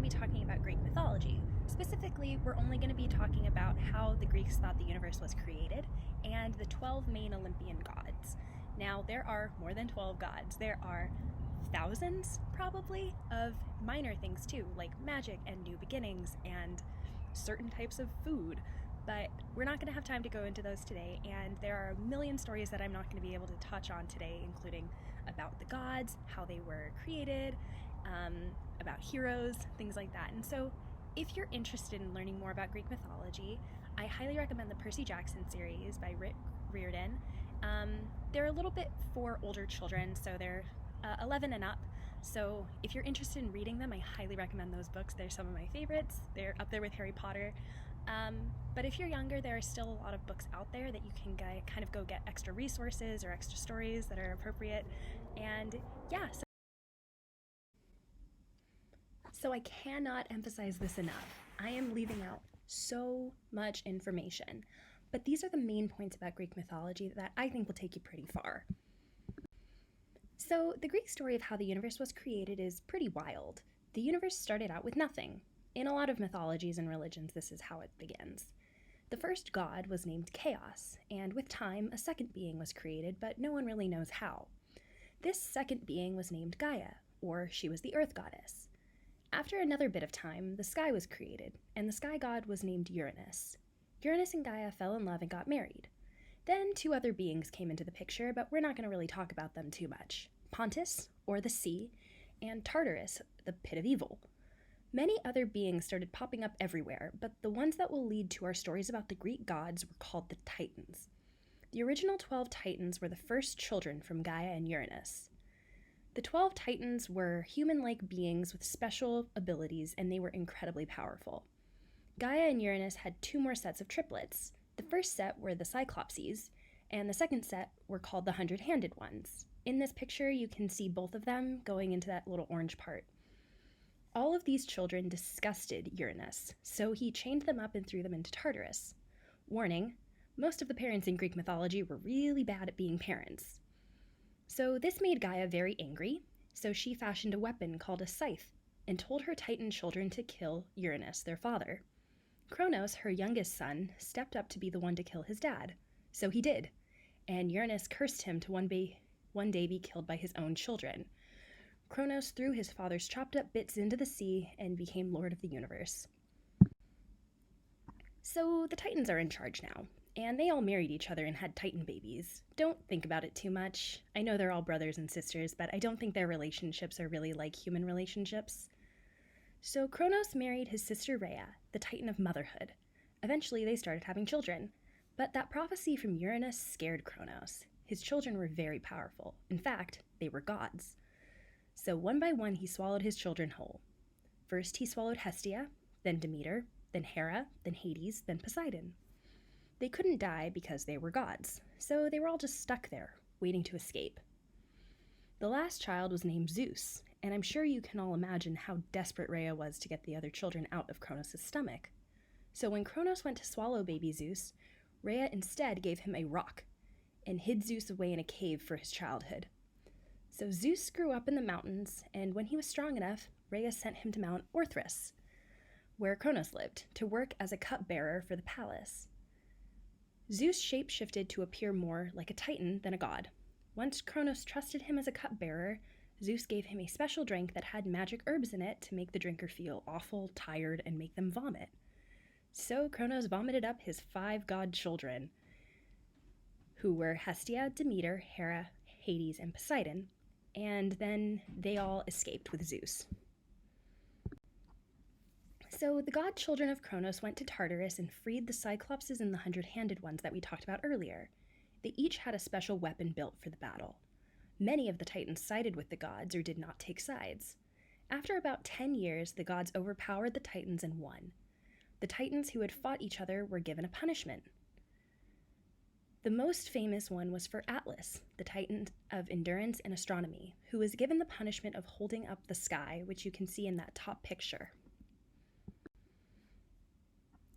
be talking about Greek mythology. Specifically, we're only going to be talking about how the Greeks thought the universe was created and the 12 main Olympian gods. Now, there are more than 12 gods. There are thousands, probably, of minor things too, like magic and new beginnings and certain types of food. But we're not going to have time to go into those today, and there are a million stories that I'm not going to be able to touch on today, including about the gods, how they were created, about heroes, things like that. And so if you're interested in learning more about Greek mythology, I highly recommend the Percy Jackson series by Rick Riordan. They're a little bit for older children, so they're 11 and up. So if you're interested in reading them, I highly recommend those books. They're some of my favorites. They're up there with Harry Potter. But if you're younger, there are still a lot of books out there that you can kind of go get extra resources or extra stories that are appropriate. And yeah, so I cannot emphasize this enough. I am leaving out so much information, but these are the main points about Greek mythology that I think will take you pretty far. So the Greek story of how the universe was created is pretty wild. The universe started out with nothing. In a lot of mythologies and religions, this is how it begins. The first god was named Chaos, and with time, a second being was created, but no one really knows how. This second being was named Gaia, or she was the earth goddess. After another bit of time, the sky was created, and the sky god was named Uranus. Uranus and Gaia fell in love and got married. Then two other beings came into the picture, but we're not going to really talk about them too much. Pontus, or the sea, and Tartarus, the pit of evil. Many other beings started popping up everywhere, but the ones that will lead to our stories about the Greek gods were called the Titans. The original 12 Titans were the first children from Gaia and Uranus. The 12 Titans were human-like beings with special abilities, and they were incredibly powerful. Gaia and Uranus had two more sets of triplets. The first set were the Cyclopses, and the second set were called the Hundred-Handed Ones. In this picture, you can see both of them going into that little orange part. All of these children disgusted Uranus, so he chained them up and threw them into Tartarus. Warning, most of the parents in Greek mythology were really bad at being parents. So this made Gaia very angry, so she fashioned a weapon called a scythe and told her Titan children to kill Uranus, their father. Kronos, her youngest son, stepped up to be the one to kill his dad, so he did, and Uranus cursed him to one day be killed by his own children. Kronos threw his father's chopped up bits into the sea and became Lord of the Universe. So the Titans are in charge now, and they all married each other and had Titan babies. Don't think about it too much. I know they're all brothers and sisters, but I don't think their relationships are really like human relationships. So Kronos married his sister Rhea, the Titan of motherhood. Eventually they started having children, but that prophecy from Uranus scared Kronos. His children were very powerful. In fact, they were gods. So one by one he swallowed his children whole. First he swallowed Hestia, then Demeter, then Hera, then Hades, then Poseidon. They couldn't die because they were gods, so they were all just stuck there, waiting to escape. The last child was named Zeus, and I'm sure you can all imagine how desperate Rhea was to get the other children out of Kronos' stomach. So when Kronos went to swallow baby Zeus, Rhea instead gave him a rock and hid Zeus away in a cave for his childhood. So Zeus grew up in the mountains, and when he was strong enough, Rhea sent him to Mount Orthrus, where Kronos lived, to work as a cupbearer for the palace. Zeus shape-shifted to appear more like a Titan than a god. Once Kronos trusted him as a cupbearer, Zeus gave him a special drink that had magic herbs in it to make the drinker feel awful, tired, and make them vomit. So Kronos vomited up his 5 god children, who were Hestia, Demeter, Hera, Hades, and Poseidon, and then they all escaped with Zeus. So the god children of Kronos went to Tartarus and freed the Cyclopses and the Hundred-Handed Ones that we talked about earlier. They each had a special weapon built for the battle. Many of the Titans sided with the gods or did not take sides. After about 10 years, the gods overpowered the Titans and won. The Titans who had fought each other were given a punishment. The most famous one was for Atlas, the Titan of endurance and astronomy, who was given the punishment of holding up the sky, which you can see in that top picture.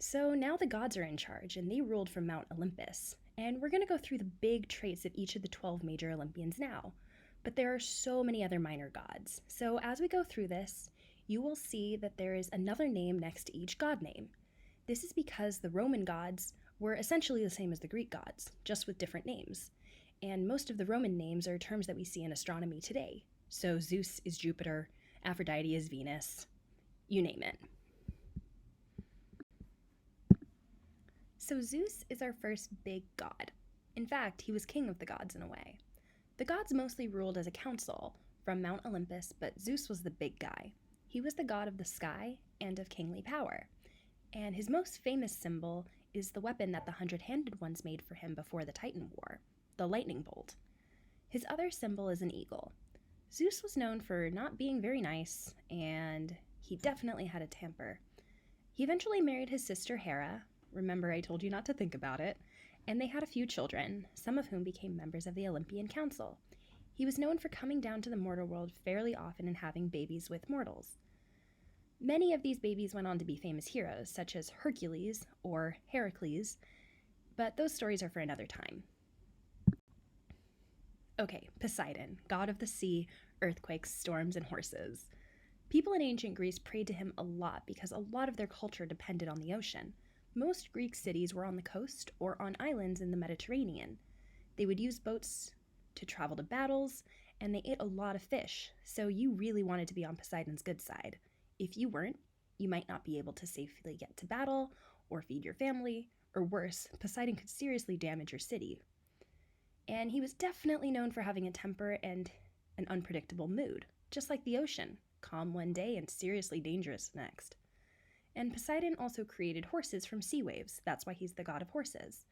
So now the gods are in charge, and they ruled from Mount Olympus. And we're going to go through the big traits of each of the 12 major Olympians now. But there are so many other minor gods. So as we go through this, you will see that there is another name next to each god name. This is because the Roman gods were essentially the same as the Greek gods, just with different names. And most of the Roman names are terms that we see in astronomy today. So Zeus is Jupiter, Aphrodite is Venus, you name it. So Zeus is our first big god. In fact, he was king of the gods in a way. The gods mostly ruled as a council from Mount Olympus, but Zeus was the big guy. He was the god of the sky and of kingly power. And his most famous symbol is the weapon that the 100-handed ones made for him before the Titan War, the lightning bolt. His other symbol is an eagle. Zeus was known for not being very nice, and he definitely had a temper. He eventually married his sister Hera. Remember, I told you not to think about it. And they had a few children, some of whom became members of the Olympian Council. He was known for coming down to the mortal world fairly often and having babies with mortals. Many of these babies went on to be famous heroes, such as Hercules or Heracles, but those stories are for another time. Okay, Poseidon, god of the sea, earthquakes, storms, and horses. People in ancient Greece prayed to him a lot because a lot of their culture depended on the ocean. Most Greek cities were on the coast or on islands in the Mediterranean. They would use boats to travel to battles, and they ate a lot of fish, so you really wanted to be on Poseidon's good side. If you weren't, you might not be able to safely get to battle or feed your family, or worse, Poseidon could seriously damage your city. And he was definitely known for having a temper and an unpredictable mood, just like the ocean, calm one day and seriously dangerous next. And Poseidon also created horses from sea waves. That's why he's the god of horses.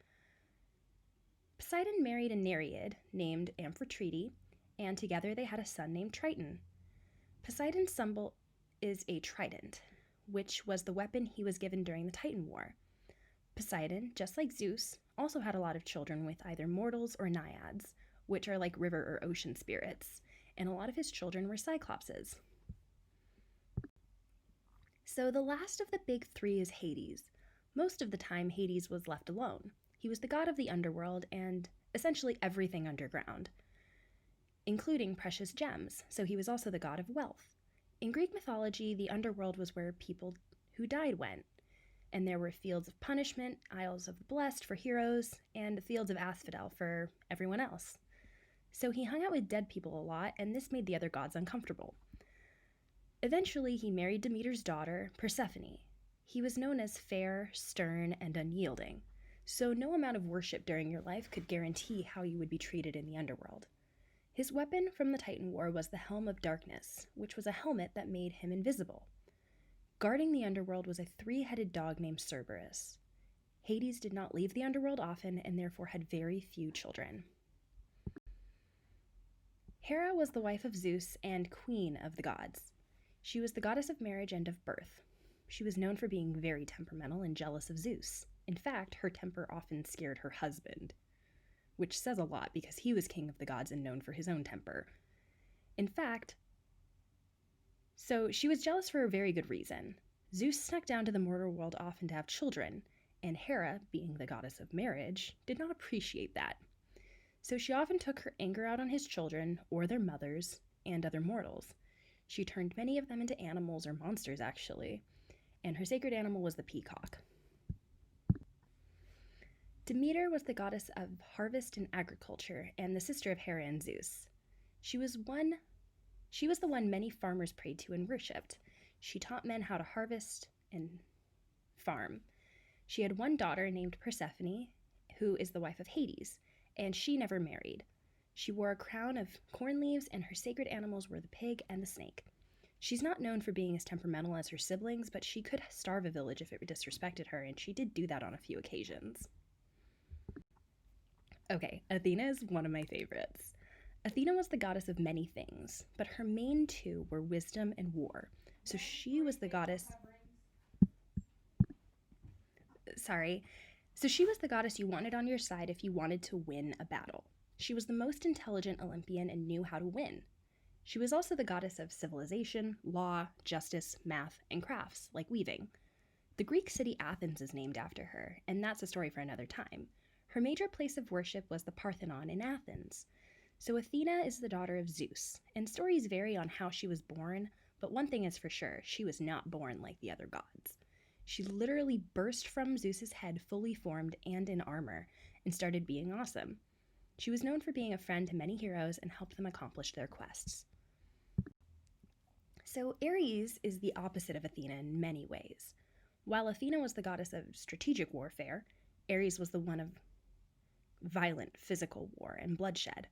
Poseidon married a Nereid named Amphitrite, and together they had a son named Triton. Poseidon's symbol is a trident, which was the weapon he was given during the Titan War. Poseidon, just like Zeus, also had a lot of children with either mortals or naiads, which are like river or ocean spirits, and a lot of his children were cyclopses. So the last of the big three is Hades. Most of the time, Hades was left alone. He was the god of the underworld and essentially everything underground, including precious gems, so he was also the god of wealth. In Greek mythology, the underworld was where people who died went, and there were fields of punishment, isles of the blessed for heroes, and the fields of asphodel for everyone else. So he hung out with dead people a lot, and this made the other gods uncomfortable. Eventually, he married Demeter's daughter, Persephone. He was known as fair, stern, and unyielding, so no amount of worship during your life could guarantee how you would be treated in the underworld. His weapon from the Titan War was the Helm of Darkness, which was a helmet that made him invisible. Guarding the underworld was a 3-headed dog named Cerberus. Hades did not leave the underworld often and therefore had very few children. Hera was the wife of Zeus and queen of the gods. She was the goddess of marriage and of birth. She was known for being very temperamental and jealous of Zeus. In fact, her temper often scared her husband, which says a lot because he was king of the gods and known for his own temper. In fact, so she was jealous for a very good reason. Zeus snuck down to the mortal world often to have children, and Hera, being the goddess of marriage, did not appreciate that. So she often took her anger out on his children, or their mothers, and other mortals. She turned many of them into animals or monsters, actually, and her sacred animal was the peacock. Demeter was the goddess of harvest and agriculture, and the sister of Hera and Zeus. She was the one many farmers prayed to and worshipped. She taught men how to harvest and farm. She had one daughter named Persephone, who is the wife of Hades, and she never married. She wore a crown of corn leaves, and her sacred animals were the pig and the snake. She's not known for being as temperamental as her siblings, but she could starve a village if it disrespected her, and she did do that on a few occasions. Okay, Athena is one of my favorites. Athena was the goddess of many things, but her main two were wisdom and war. So she was the goddess you wanted on your side if you wanted to win a battle. She was the most intelligent Olympian and knew how to win. She was also the goddess of civilization, law, justice, math, and crafts, like weaving. The Greek city Athens is named after her, and that's a story for another time. Her major place of worship was the Parthenon in Athens. So Athena is the daughter of Zeus, and stories vary on how she was born, but one thing is for sure, she was not born like the other gods. She literally burst from Zeus's head fully formed and in armor and started being awesome. She was known for being a friend to many heroes and helped them accomplish their quests. So Ares is the opposite of Athena in many ways. While Athena was the goddess of strategic warfare, Ares was the one of violent physical war and bloodshed.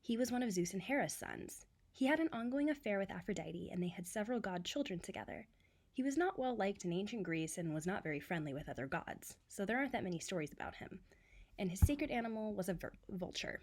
He was one of Zeus and Hera's sons. He had an ongoing affair with Aphrodite, and they had several god children together. He was not well liked in ancient Greece and was not very friendly with other gods, so there aren't that many stories about him. And his sacred animal was a vulture.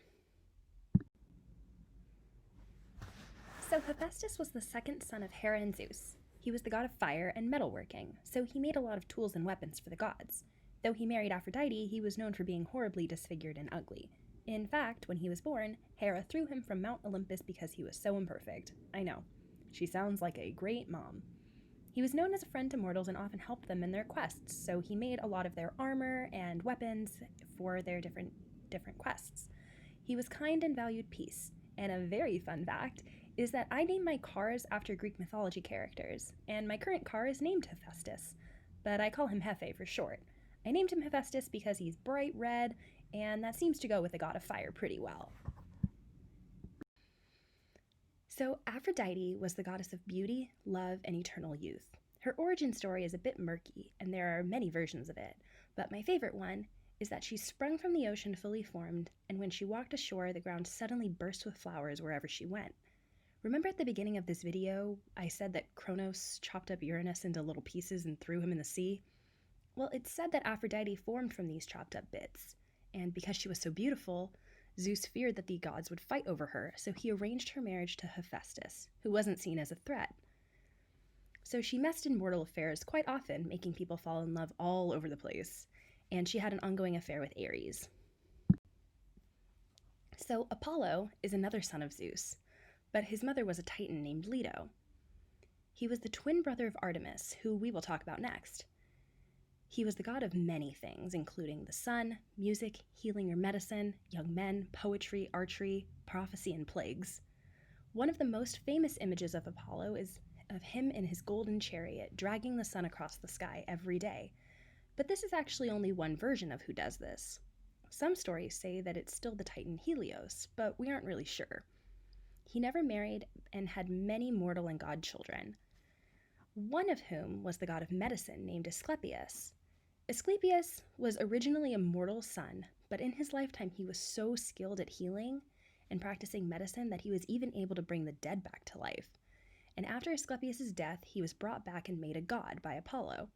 So Hephaestus was the second son of Hera and Zeus. He was the god of fire and metalworking, so he made a lot of tools and weapons for the gods. Though he married Aphrodite, he was known for being horribly disfigured and ugly. In fact, when he was born, Hera threw him from Mount Olympus because he was so imperfect. I know. She sounds like a great mom. He was known as a friend to mortals and often helped them in their quests, so he made a lot of their armor and weapons for their different quests. He was kind and valued peace. And a very fun fact is that I named my cars after Greek mythology characters, and my current car is named Hephaestus, but I call him Hefe for short. I named him Hephaestus because he's bright red, and that seems to go with the god of fire pretty well. So Aphrodite was the goddess of beauty, love, and eternal youth. Her origin story is a bit murky, and there are many versions of it, but my favorite one is that she sprung from the ocean fully formed, and when she walked ashore, the ground suddenly burst with flowers wherever she went. Remember at the beginning of this video, I said that Kronos chopped up Uranus into little pieces and threw him in the sea? Well, it's said that Aphrodite formed from these chopped up bits, and because she was so beautiful, Zeus feared that the gods would fight over her, so he arranged her marriage to Hephaestus, who wasn't seen as a threat. So she messed in mortal affairs quite often, making people fall in love all over the place, and she had an ongoing affair with Ares. So Apollo is another son of Zeus, but his mother was a titan named Leto. He was the twin brother of Artemis, who we will talk about next. He was the god of many things, including the sun, music, healing or medicine, young men, poetry, archery, prophecy, and plagues. One of the most famous images of Apollo is of him in his golden chariot dragging the sun across the sky every day. But this is actually only one version of who does this. Some stories say that it's still the titan Helios, but we aren't really sure. He never married and had many mortal and god children, one of whom was the god of medicine named Asclepius. Asclepius was originally a mortal son, but in his lifetime he was so skilled at healing and practicing medicine that he was even able to bring the dead back to life. And after Asclepius' death, he was brought back and made a god by Apollo.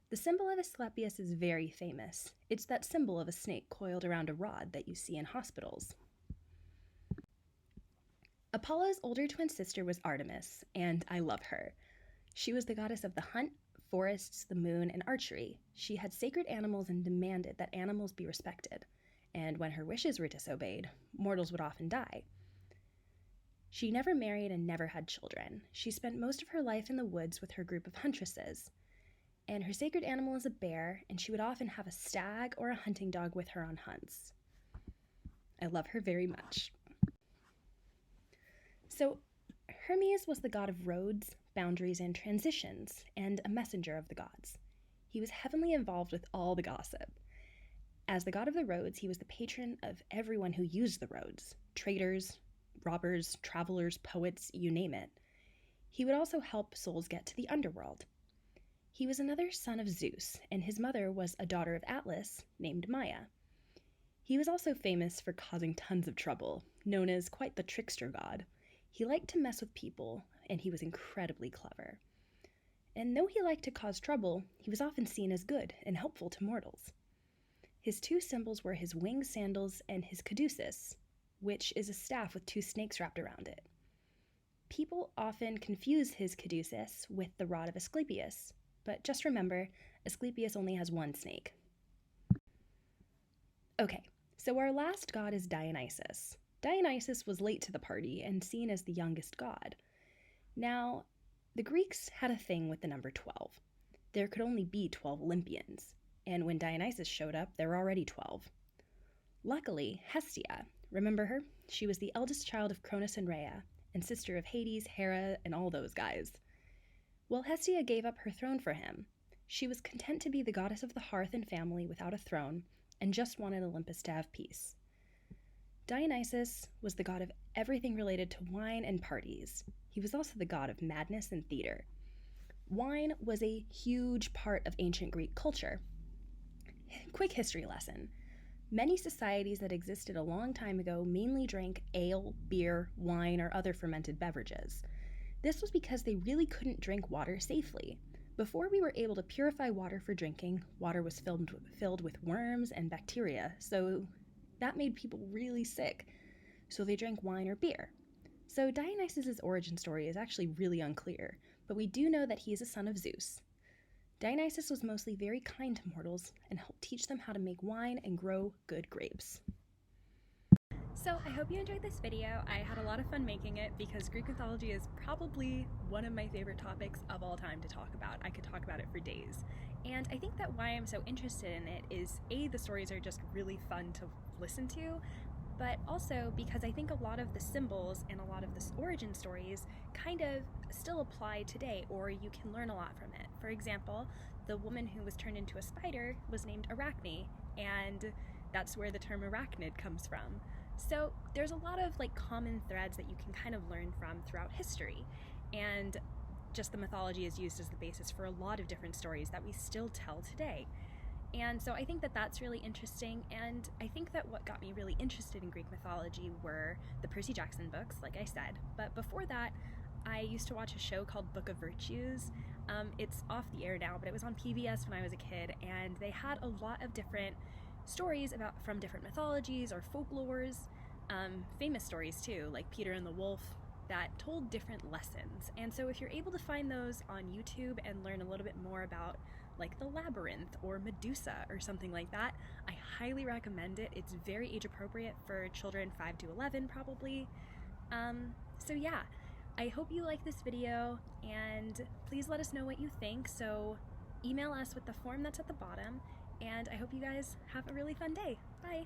The symbol of Asclepius is very famous. It's that symbol of a snake coiled around a rod that you see in hospitals. Apollo's older twin sister was Artemis, and I love her. She was the goddess of the hunt, forests, the moon, and archery. She had sacred animals and demanded that animals be respected, and when her wishes were disobeyed, mortals would often die. She never married and never had children. She spent most of her life in the woods with her group of huntresses, and her sacred animal is a bear, and she would often have a stag or a hunting dog with her on hunts. I love her very much. So Hermes was the god of roads, boundaries, and transitions, and a messenger of the gods. He was heavily involved with all the gossip. As the god of the roads, he was the patron of everyone who used the roads, traders, robbers, travelers, poets, you name it. He would also help souls get to the underworld. He was another son of Zeus, and his mother was a daughter of Atlas named Maia. He was also famous for causing tons of trouble, known as quite the trickster god. He liked to mess with people, and he was incredibly clever. And though he liked to cause trouble, he was often seen as good and helpful to mortals. His two symbols were his winged sandals and his caduceus, which is a staff with two snakes wrapped around it. People often confuse his caduceus with the rod of Asclepius, but just remember, Asclepius only has one snake. Okay, so our last god is Dionysus. Dionysus was late to the party and seen as the youngest god. Now, the Greeks had a thing with the number 12. There could only be 12 Olympians, and when Dionysus showed up, there were already 12. Luckily, Hestia, remember her? She was the eldest child of Cronus and Rhea, and sister of Hades, Hera, and all those guys. Well, Hestia gave up her throne for him. She was content to be the goddess of the hearth and family without a throne, and just wanted Olympus to have peace. Dionysus was the god of everything related to wine and parties. He was also the god of madness and theater. Wine was a huge part of ancient Greek culture. Quick history lesson. Many societies that existed a long time ago mainly drank ale, beer, wine, or other fermented beverages. This was because they really couldn't drink water safely. Before we were able to purify water for drinking, water was filled with worms and bacteria, so that made people really sick. So they drank wine or beer. So Dionysus' origin story is actually really unclear, but we do know that he is a son of Zeus. Dionysus was mostly very kind to mortals and helped teach them how to make wine and grow good grapes. So I hope you enjoyed this video. I had a lot of fun making it because Greek mythology is probably one of my favorite topics of all time to talk about. I could talk about it for days. And I think that why I'm so interested in it is A, the stories are just really fun to listen to, but also because I think a lot of the symbols and a lot of the origin stories kind of still apply today, or you can learn a lot from it. For example, the woman who was turned into a spider was named Arachne, and that's where the term arachnid comes from. So there's a lot of common threads that you can kind of learn from throughout history, and just the mythology is used as the basis for a lot of different stories that we still tell today. And so I think that that's really interesting, and I think that what got me really interested in Greek mythology were the Percy Jackson books, like I said, but before that, I used to watch a show called Book of Virtues. It's off the air now, but it was on PBS when I was a kid, and they had a lot of different stories from different mythologies or folklores, famous stories too, like Peter and the Wolf, that told different lessons. And so if you're able to find those on YouTube and learn a little bit more about the Labyrinth or Medusa or something like that, I highly recommend it. It's very age appropriate for children 5 to 11 probably. So yeah, I hope you like this video, and please let us know what you think. So email us with the form that's at the bottom, and I hope you guys have a really fun day. Bye!